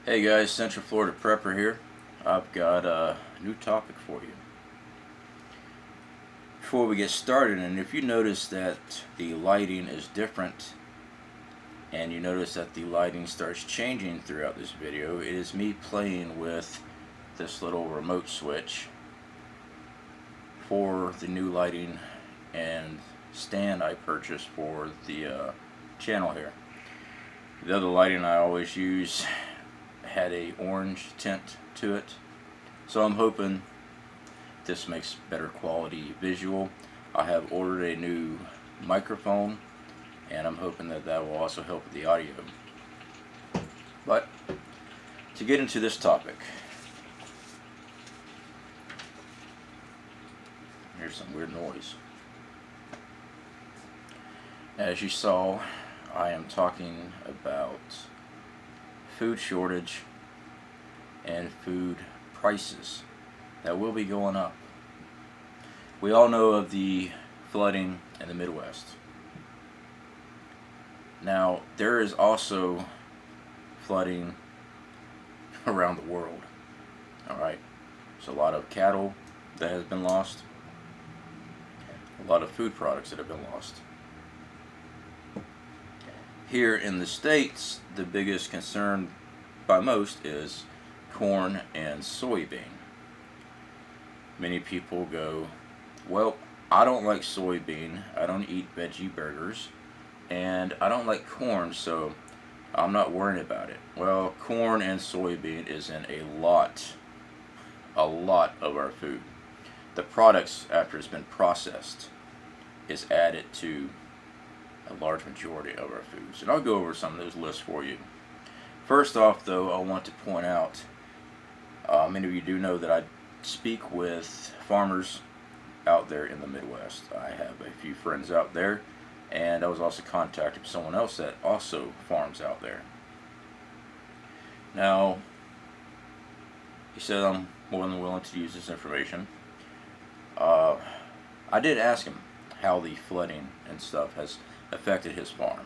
Hey guys, Central Florida Prepper here. I've got a new topic for you. Before we get started, and if you notice that the lighting is different and you notice that the lighting starts changing throughout this video, it is me playing with this little remote switch for the new lighting and stand I purchased for the channel here. The other lighting I always use had a orange tint to it, so I'm hoping this makes better quality visual. I have ordered a new microphone and I'm hoping that that will also help with the audio. But to get into this topic, here's some weird noise. As you saw, I am talking about food shortage and food prices that will be going up. We all know of the flooding in the Midwest. Now, there is also flooding around the world. Alright, so a lot of cattle that has been lost, a lot of food products that have been lost. Here in the States, the biggest concern by most is corn and soybean. Many people go, well, I don't like soybean, I don't eat veggie burgers, and I don't like corn, so I'm not worrying about it. Well, corn and soybean is in a lot of our food. The products, after it's been processed, is added to a large majority of our foods. And I'll go over some of those lists for you. First off, though, I want to point out, many of you do know that I speak with farmers out there in the Midwest. I have a few friends out there, and I was also contacted with someone else that also farms out there. Now, he said I'm more than willing to use this information. I did ask him how the flooding and stuff has affected his farm.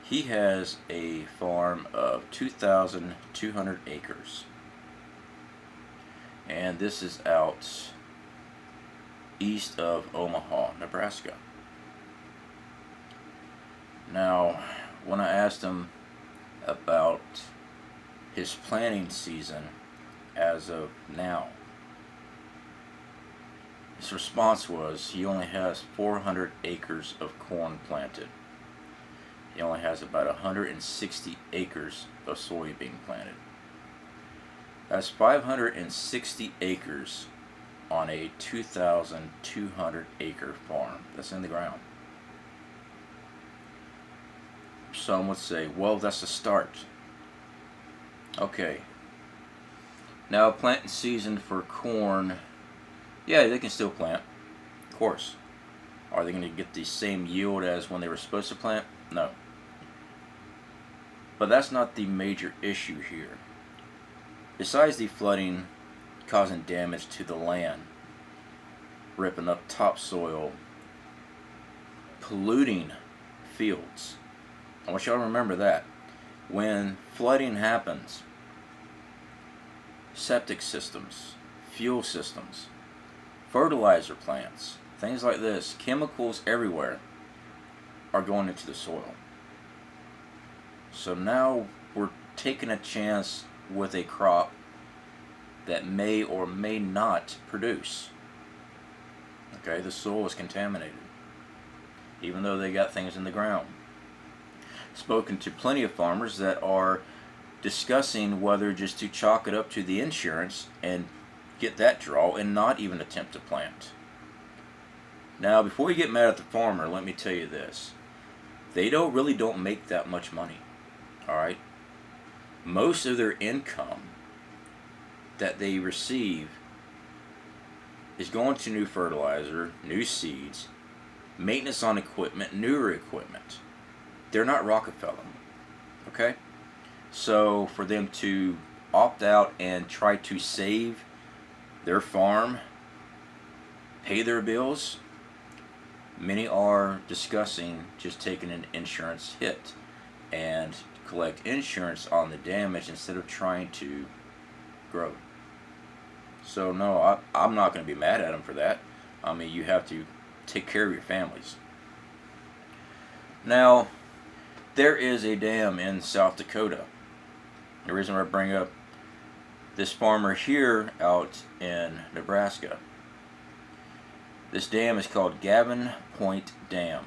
He has a farm of 2,200 acres, and this is out east of Omaha, Nebraska. Now, when I asked him about his planting season as of now, his response was he only has 400 acres of corn planted. He only has about 160 acres of soybean planted. That's 560 acres on a 2,200 acre farm. That's in the ground. Some would say, well, that's a start. Okay. Now, planting season for corn, yeah, they can still plant, of course. Are they going to get the same yield as when they were supposed to plant? No. But that's not the major issue here. Besides the flooding causing damage to the land, ripping up topsoil, polluting fields. I want y'all to remember that. When flooding happens, septic systems, fuel systems, fertilizer plants, things like this, chemicals everywhere are going into the soil. So now we're taking a chance with a crop that may or may not produce. Okay, the soil is contaminated, even though they got things in the ground. Spoken to plenty of farmers that are discussing whether just to chalk it up to the insurance and get that draw and not even attempt to plant. Now, before you get mad at the farmer, let me tell you this. They really don't make that much money. Alright? Most of their income that they receive is going to new fertilizer, new seeds, maintenance on equipment, newer equipment. They're not Rockefeller. Okay? So for them to opt out and try to save their farm, pay their bills, many are discussing just taking an insurance hit and collect insurance on the damage instead of trying to grow. So no, I'm not going to be mad at them for that. I mean, you have to take care of your families. Now, there is a dam in South Dakota. The reason I bring up this farmer here out in Nebraska. This dam is called Gavins Point Dam.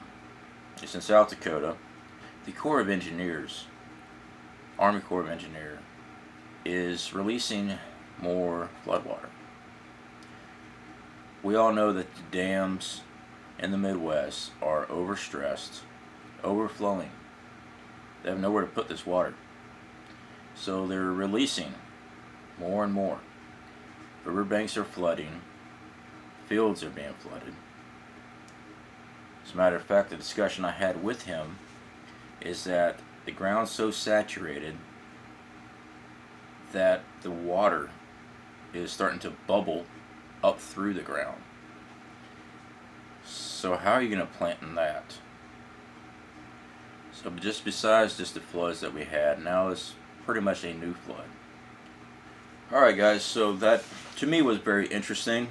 It's in South Dakota. The Corps of Engineers, Army Corps of Engineers, is releasing more floodwater. We all know that the dams in the Midwest are overstressed, overflowing. They have nowhere to put this water. So they're releasing more and more. Riverbanks are flooding. Fields are being flooded. As a matter of fact, the discussion I had with him is that the ground's so saturated that the water is starting to bubble up through the ground. So how are you going to plant in that? So just besides just the floods that we had, now it's pretty much a new flood. Alright guys, so that to me was very interesting.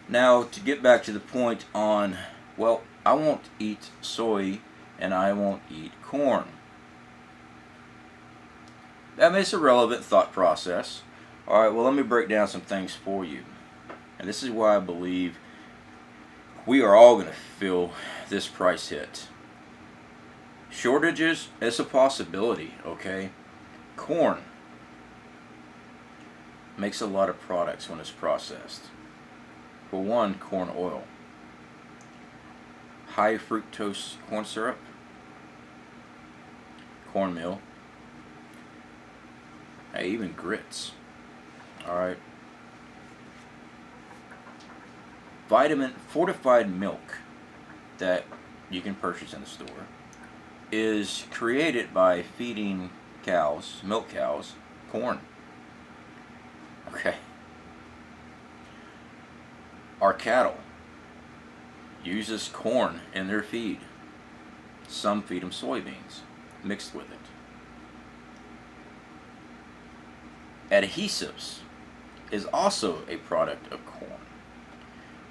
Now to get back to the point on, well, I won't eat soy and I won't eat corn. That makes a relevant thought process. Alright, well let me break down some things for you. And this is why I believe we are all going to feel this price hit. Shortages, it's a possibility, okay? Corn makes a lot of products when it's processed. For one, corn oil, high fructose corn syrup, cornmeal, and even grits. Alright. Fortified milk that you can purchase in the store is created by feeding cows, milk cows, corn. Okay. Our cattle uses corn in their feed. Some feed them soybeans mixed with it. Adhesives is also a product of corn.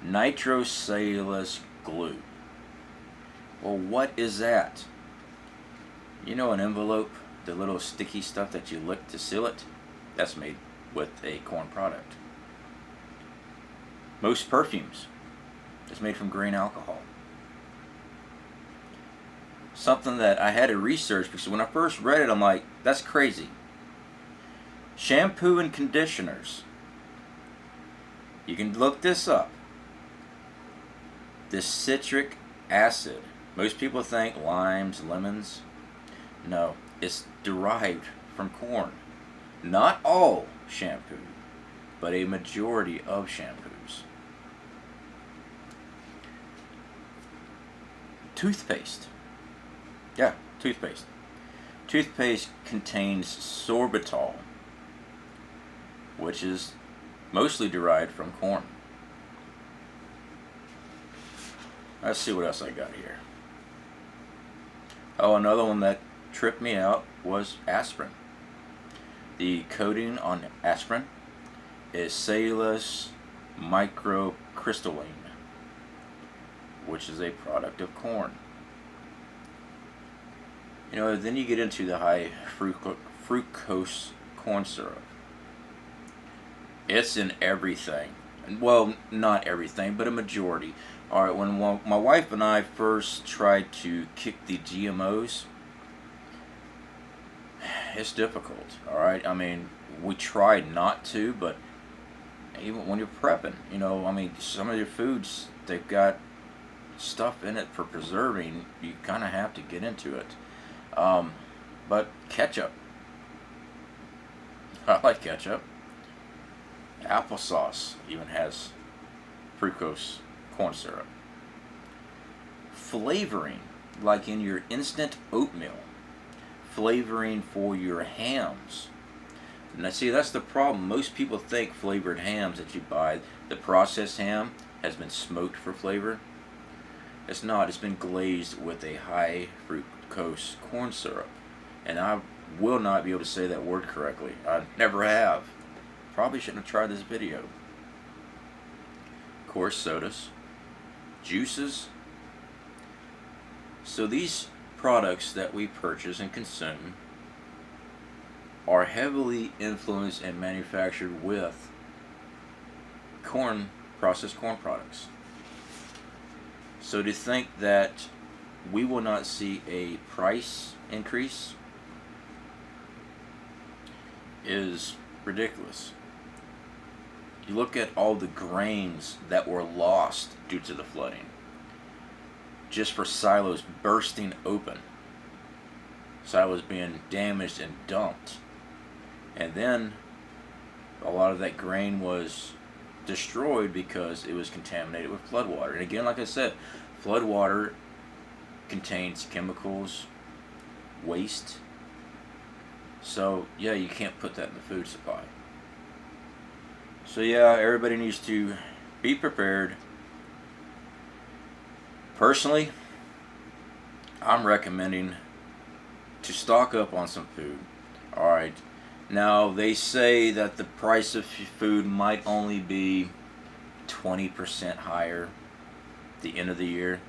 Nitrocellulose glue. Well, what is that? You know an envelope, the little sticky stuff that you lick to seal it? That's made with a corn product. Most perfumes is made from grain alcohol. Something that I had to research because when I first read it, I'm like, that's crazy. Shampoo and conditioners. You can look this up. This citric acid. Most people think limes, lemons. No, it's derived from corn. Not all shampoo, but a majority of shampoos. Toothpaste. Yeah, toothpaste. Toothpaste contains sorbitol, which is mostly derived from corn. Let's see what else I got here. Oh, another one that tripped me out was aspirin. The coating on aspirin is cellulose microcrystalline, which is a product of corn. You know, then you get into the high fructose corn syrup. It's in everything. Well, not everything, but a majority. Alright, when my wife and I first tried to kick the GMOs, it's difficult, alright? I mean, we tried not to, but even when you're prepping, you know, I mean, some of your foods, they've got stuff in it for preserving. You kind of have to get into it. But ketchup. I like ketchup. Applesauce even has fructose corn syrup. Flavoring, like in your instant oatmeal. Flavoring for your hams. Now see, that's the problem. Most people think flavored hams that you buy, the processed ham, has been smoked for flavor. It's not. It's been glazed with a high fructose corn syrup. And I will not be able to say that word correctly. I never have. Probably shouldn't have tried this video. Of course, sodas, juices. So these products that we purchase and consume are heavily influenced and manufactured with processed corn products. So to think that we will not see a price increase is ridiculous. You look at all the grains that were lost due to the flooding, just for silos bursting open, silos being damaged and dumped, and then a lot of that grain was destroyed because it was contaminated with floodwater. And again, like I said, floodwater contains chemicals, waste. So yeah, you can't put that in the food supply. So yeah, everybody needs to be prepared. Personally, I'm recommending to stock up on some food. Alright, now they say that the price of food might only be 20% higher at the end of the year,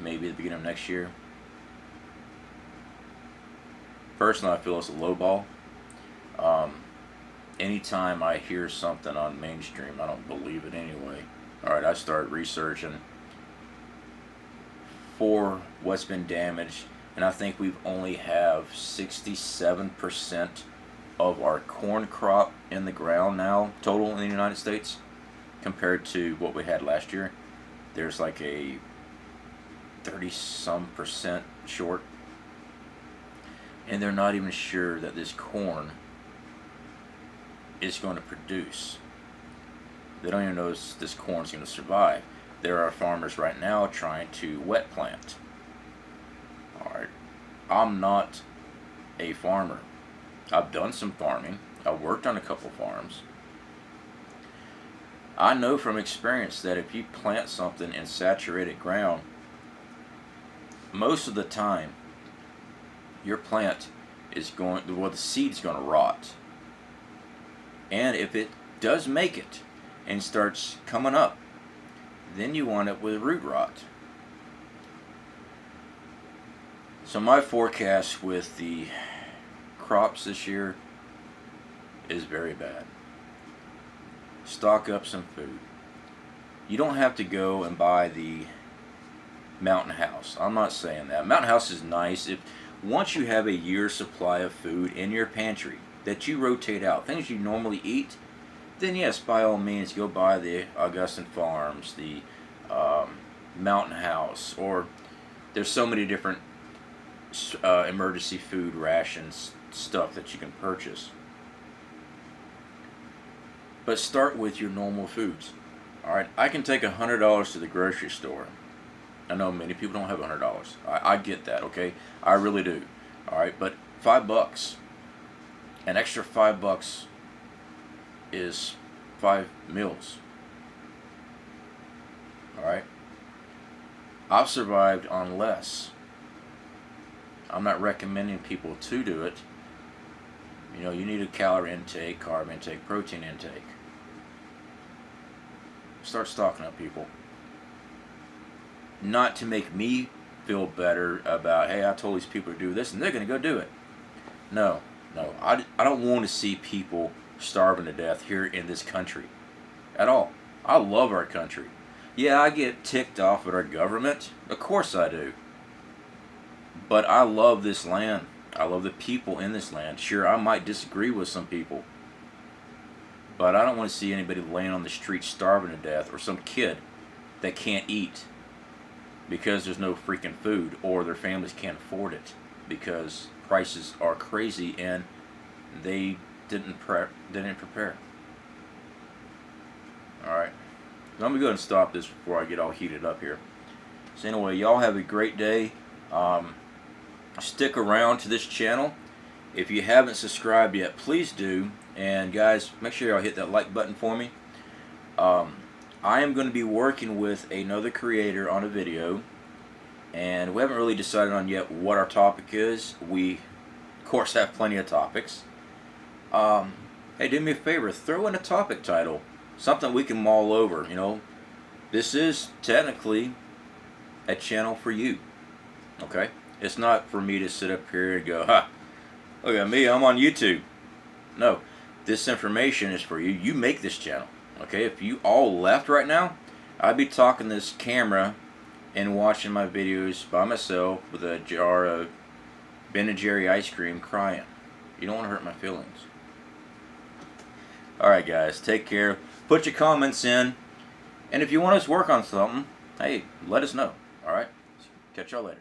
maybe at the beginning of next year. Personally, I feel it's a low ball. Anytime I hear something on mainstream, I don't believe it anyway. Alright, I start researching for what's been damaged, and I think we've only have 67% of our corn crop in the ground now, total in the United States, compared to what we had last year. There's like a 30-some% short. And they're not even sure that this corn is going to produce. They don't even know if this corn is going to survive. There are farmers right now trying to wet plant. Alright, I'm not a farmer. I've done some farming. I've worked on a couple farms. I know from experience that if you plant something in saturated ground, most of the time your plant is going, well, the seed's going to rot. And if it does make it and starts coming up, then you wind up with root rot. So my forecast with the crops this year is very bad. Stock up some food. You don't have to go and buy the Mountain House. I'm not saying that. Mountain House is nice if once you have a year's supply of food in your pantry that you rotate out, things you normally eat, then yes, by all means, go buy the Augustin Farms, the Mountain House, or there's so many different emergency food rations stuff that you can purchase. But start with your normal foods. Alright, I can take $100 to the grocery store. I know many people don't have $100. I get that, okay? I really do. Alright, but $5, an extra $5 is 5 meals. Alright? I've survived on less. I'm not recommending people to do it. You know, you need a calorie intake, carb intake, protein intake. Start stocking up, people. Not to make me feel better about, hey, I told these people to do this and they're going to go do it. No. I don't want to see people starving to death here in this country at all. I love our country. Yeah, I get ticked off at our government. Of course I do. But I love this land. I love the people in this land. Sure, I might disagree with some people, but I don't want to see anybody laying on the street starving to death, or some kid that can't eat because there's no freaking food, or their families can't afford it because prices are crazy and they didn't prepare. Alright, so I'm going to go ahead and stop this before I get all heated up here. So anyway, y'all have a great day. Stick around to this channel. If you haven't subscribed yet, please do. And guys, make sure y'all hit that like button for me. I am going to be working with another creator on a video, and we haven't really decided on yet what our topic is. We Of course, I have plenty of topics. Hey, do me a favor, throw in a topic title, something we can mull over. You know, this is technically a channel for you. Okay, it's not for me to sit up here and go, "Ha, look at me, I'm on YouTube." No, this information is for you. You make this channel. Okay, if you all left right now, I'd be talking to this camera and watching my videos by myself with a jar of Ben & Jerry ice cream crying. You don't want to hurt my feelings. Alright guys, take care. Put your comments in. And if you want us to work on something, hey, let us know. Alright? Catch y'all later.